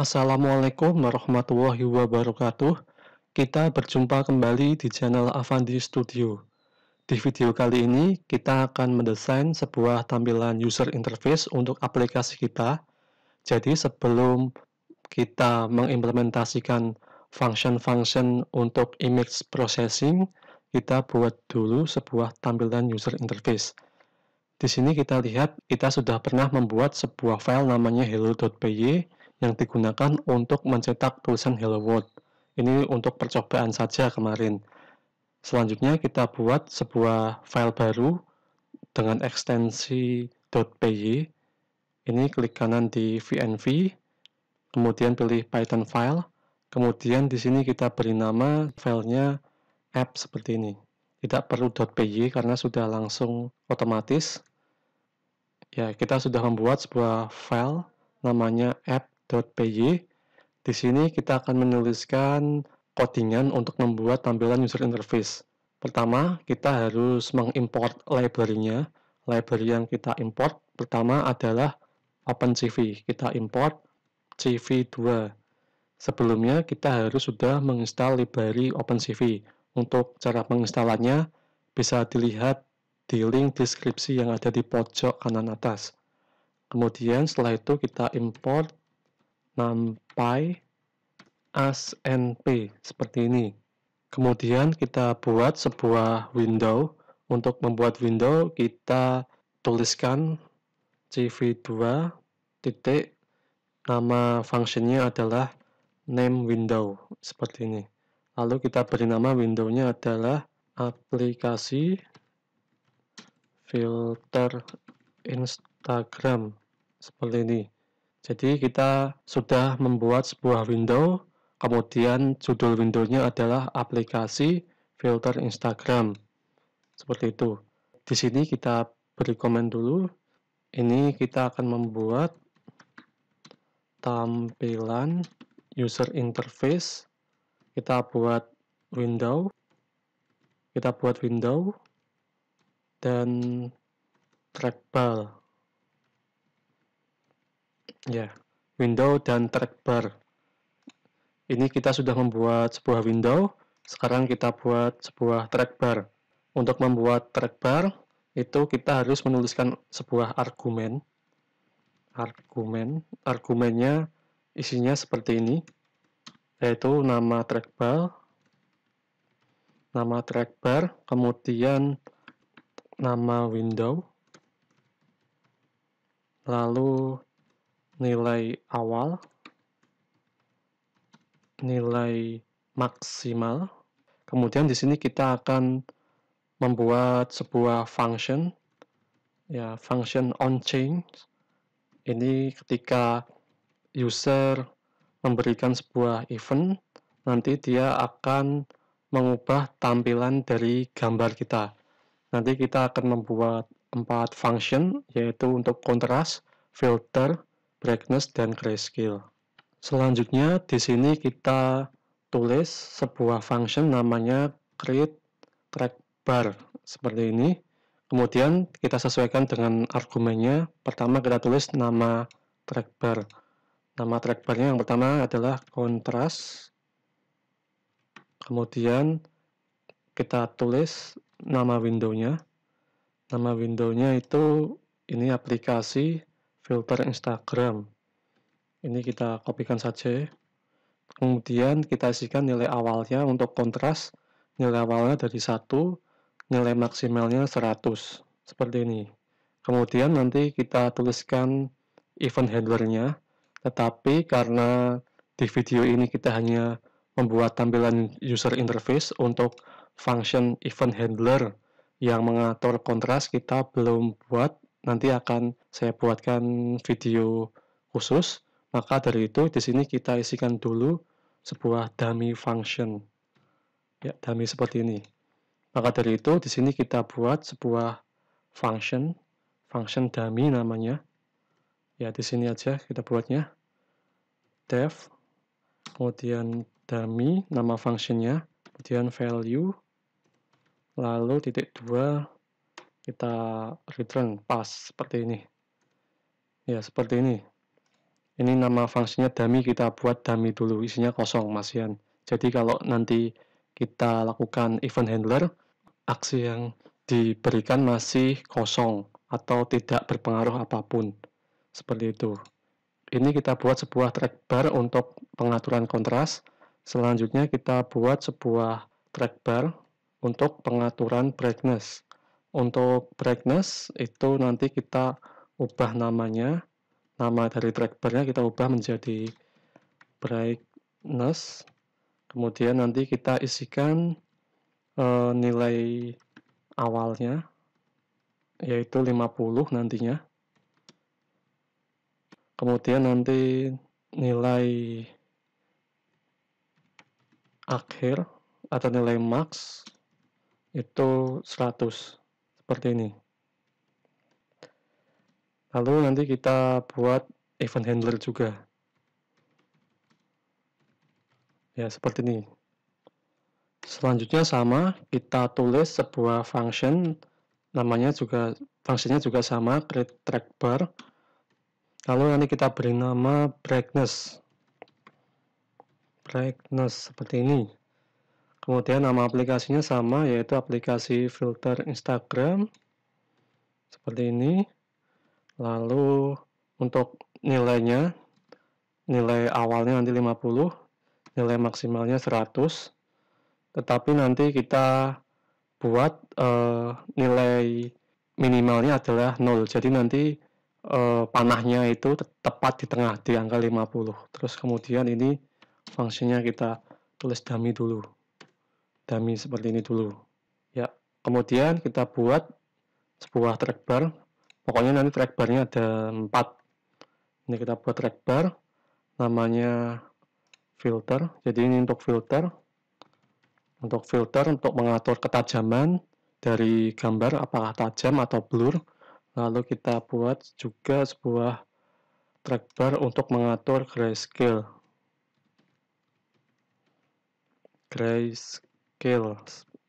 Assalamualaikum warahmatullahi wabarakatuh. Kita berjumpa kembali di channel Avandi Studio. Di video kali ini, kita akan mendesain sebuah tampilan user interface untuk aplikasi kita. Jadi sebelum kita mengimplementasikan function-function untuk image processing, kita buat dulu sebuah tampilan user interface. Di sini kita lihat kita sudah pernah membuat sebuah file namanya hello.py yang digunakan untuk mencetak tulisan Hello World. Ini untuk percobaan saja kemarin. Selanjutnya kita buat sebuah file baru dengan ekstensi .py. Ini klik kanan di VNV, kemudian pilih Python file, kemudian di sini kita beri nama filenya app seperti ini. Tidak perlu .py karena sudah langsung otomatis. Ya, kita sudah membuat sebuah file namanya app.py. Di sini kita akan menuliskan codingan untuk membuat tampilan user interface. Pertama, kita harus mengimport library-nya. Library yang kita import pertama adalah OpenCV. Kita import CV2. Sebelumnya kita harus sudah menginstal library OpenCV. Untuk cara menginstalannya bisa dilihat di link deskripsi yang ada di pojok kanan atas. Kemudian setelah itu kita import numpy asnp seperti ini. Kemudian kita buat sebuah window. Untuk membuat window kita tuliskan cv2 titik, nama functionnya adalah name window seperti ini. Lalu kita beri nama windownya adalah aplikasi filter Instagram seperti ini. Jadi kita sudah membuat sebuah window, kemudian judul windownya adalah aplikasi filter Instagram seperti itu. Di sini kita beri komen dulu. Ini kita akan membuat tampilan user interface. Kita buat window dan trackbar. Ya, window dan trackbar. Ini kita sudah membuat sebuah window. Sekarang kita buat sebuah trackbar. Untuk membuat trackbar itu kita harus menuliskan sebuah argumen. Argumennya isinya seperti ini, yaitu nama trackbar, kemudian nama window, lalu nilai awal, nilai maksimal. Kemudian di sini kita akan membuat sebuah function, ya, function onChange. Ini ketika user memberikan sebuah event, nanti dia akan mengubah tampilan dari gambar kita. Nanti kita akan membuat 4 function, yaitu untuk kontras, filter, brightness, dan grayscale. Selanjutnya di sini kita tulis sebuah function namanya create trackbar seperti ini. Kemudian kita sesuaikan dengan argumennya. Pertama kita tulis nama trackbar. Nama trackbarnya yang pertama adalah kontras. Kemudian kita tulis nama windownya. Nama windownya itu ini aplikasi filter Instagram. Ini kita kopikan saja. Kemudian kita isikan nilai awalnya untuk kontras. Nilai awalnya dari 1, nilai maksimalnya 100. Seperti ini. Kemudian nanti kita tuliskan event handlernya. Tetapi karena di video ini kita hanya membuat tampilan user interface untuk function event handler yang mengatur kontras kita belum buat, nanti akan saya buatkan video khusus. Maka dari itu di sini kita isikan dulu sebuah dummy function. Ya, dummy seperti ini. Maka dari itu di sini kita buat sebuah function dummy namanya. Ya, di sini aja kita buatnya. Def, kemudian dummy nama functionnya, kemudian value, lalu titik 2 kita return pass seperti ini. Ya, seperti ini. Ini nama fungsinya dummy, kita buat dummy dulu, isinya kosong masihan. Jadi kalau nanti kita lakukan event handler, aksi yang diberikan masih kosong atau tidak berpengaruh apapun. Seperti itu. Ini kita buat sebuah track bar untuk pengaturan kontras. Selanjutnya kita buat sebuah track bar untuk pengaturan brightness. Untuk brightness itu nanti kita ubah namanya. Nama dari track bar-nya kita ubah menjadi brightness. Kemudian nanti kita isikan nilai awalnya, yaitu 50 nantinya. Kemudian nanti nilai akhir atau nilai max itu 100, seperti ini. Lalu nanti kita buat event handler juga. Ya, seperti ini. Selanjutnya sama, kita tulis sebuah function, fungsinya juga sama, create track bar. Lalu nanti kita beri nama brightness. Brightness seperti ini. Kemudian nama aplikasinya sama, yaitu aplikasi filter Instagram. Seperti ini. Lalu untuk nilainya, nilai awalnya nanti 50, nilai maksimalnya 100. Tetapi nanti kita buat nilai minimalnya adalah 0. Jadi nanti panahnya itu tepat di tengah, di angka 50. Terus kemudian ini fungsinya kita tulis dummy dulu. Dummy seperti ini dulu. Ya, kemudian kita buat sebuah track bar. Pokoknya nanti track bar-nya ada 4. Ini kita buat track bar, namanya filter. Jadi ini untuk filter. Untuk mengatur ketajaman dari gambar, apakah tajam atau blur. Lalu kita buat juga sebuah track bar untuk mengatur grayscale.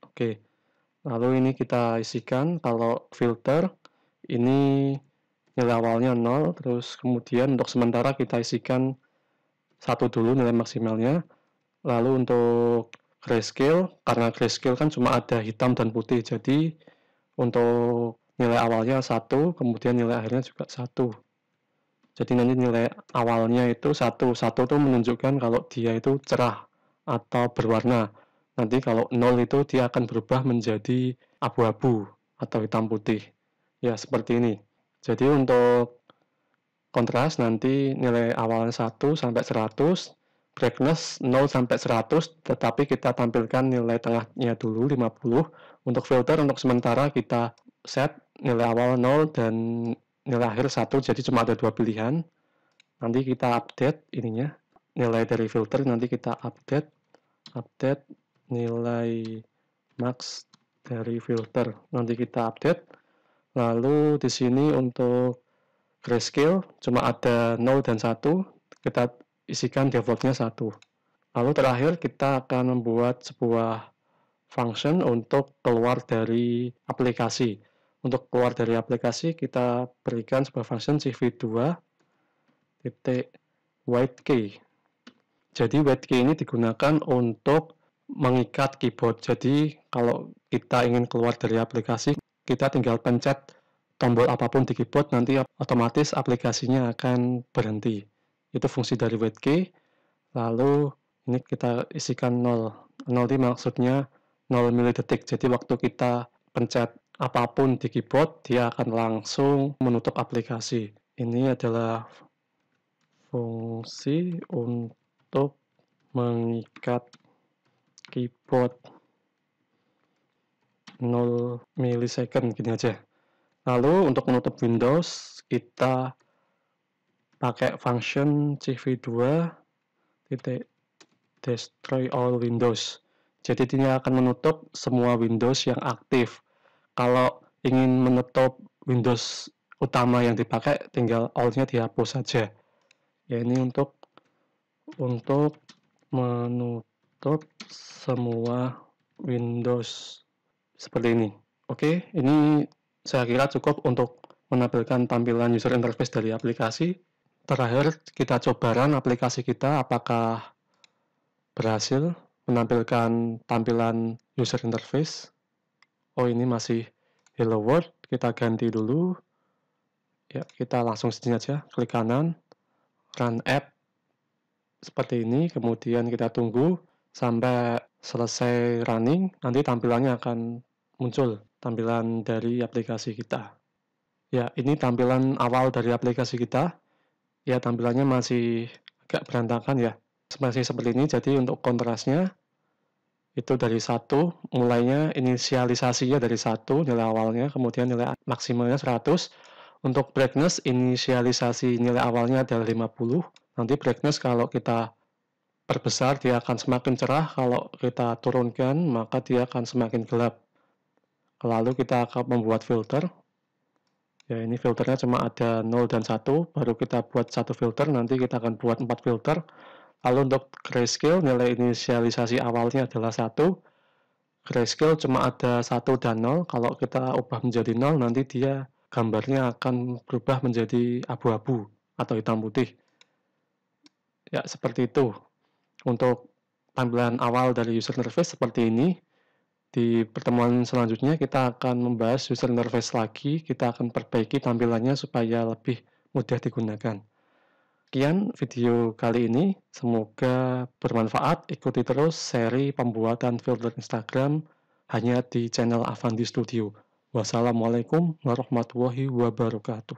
Oke. Lalu ini kita isikan kalau filter ini nilai awalnya 0, terus kemudian untuk sementara kita isikan 1 dulu nilai maksimalnya. Lalu untuk grayscale, karena grayscale kan cuma ada hitam dan putih, jadi untuk nilai awalnya 1, kemudian nilai akhirnya juga 1. Jadi nanti nilai awalnya itu 1. 1 itu menunjukkan kalau dia itu cerah atau berwarna. Nanti kalau 0 itu dia akan berubah menjadi abu-abu atau hitam putih. Ya, seperti ini. Jadi untuk kontras nanti nilai awalnya 1 sampai 100, brightness 0 sampai 100, tetapi kita tampilkan nilai tengahnya dulu 50. Untuk filter untuk sementara kita set nilai awal 0 dan nilai akhir 1, jadi cuma ada 2 pilihan. Nanti kita update ininya. Nilai dari filter nanti kita update nilai max dari filter. Nanti kita update. Lalu di sini untuk grayscale cuma ada 0 dan 1, kita isikan defaultnya 1. Lalu terakhir kita akan membuat sebuah function untuk keluar dari aplikasi. Untuk keluar dari aplikasi kita berikan sebuah function cv2 white key. Jadi white key ini digunakan untuk mengikat keyboard. Jadi kalau kita ingin keluar dari aplikasi, kita tinggal pencet tombol apapun di keyboard, nanti otomatis aplikasinya akan berhenti. Itu fungsi dari white key. Lalu ini kita isikan 0. 0 ini maksudnya 0 milidetik. Jadi waktu kita pencet apapun di keyboard, dia akan langsung menutup aplikasi. Ini adalah fungsi untuk mengikat keyboard 0 milisecond, gini aja. Lalu untuk menutup Windows, kita pakai function cv2 destroy all Windows. Jadi dia akan menutup semua Windows yang aktif. Kalau ingin menutup Windows utama yang dipakai, tinggal all-nya dihapus saja. Ya, ini untuk menutup semua Windows seperti ini. Oke, ini saya kira cukup untuk menampilkan tampilan user interface dari aplikasi. Terakhir, kita coba run aplikasi kita apakah berhasil menampilkan tampilan user interface. Oh, ini masih hello world, kita ganti dulu. Ya, kita langsung sini aja, klik kanan, run app seperti ini, kemudian kita tunggu sampai selesai running, nanti tampilannya akan muncul, tampilan dari aplikasi kita. Ya, ini tampilan awal dari aplikasi kita. Ya, tampilannya masih agak berantakan ya. Masih seperti ini, jadi untuk kontrasnya itu dari 1, mulainya inisialisasinya dari 1, nilai awalnya, kemudian nilai maksimalnya 100. Untuk brightness, inisialisasi nilai awalnya adalah 50. Nanti brightness kalau kita perbesar, dia akan semakin cerah. Kalau kita turunkan, maka dia akan semakin gelap. Lalu kita akan membuat filter. Ya, ini filternya cuma ada 0 dan 1, baru kita buat satu filter, nanti kita akan buat 4 filter. Lalu untuk grayscale, nilai inisialisasi awalnya adalah 1. Grayscale cuma ada 1 dan 0, kalau kita ubah menjadi 0, nanti dia gambarnya akan berubah menjadi abu-abu atau hitam putih. Ya, seperti itu. Untuk tampilan awal dari user interface seperti ini. Di pertemuan selanjutnya kita akan membahas user interface lagi, kita akan perbaiki tampilannya supaya lebih mudah digunakan. Sekian video kali ini, semoga bermanfaat. Ikuti terus seri pembuatan filter Instagram hanya di channel Avanti Studio. Wassalamualaikum warahmatullahi wabarakatuh.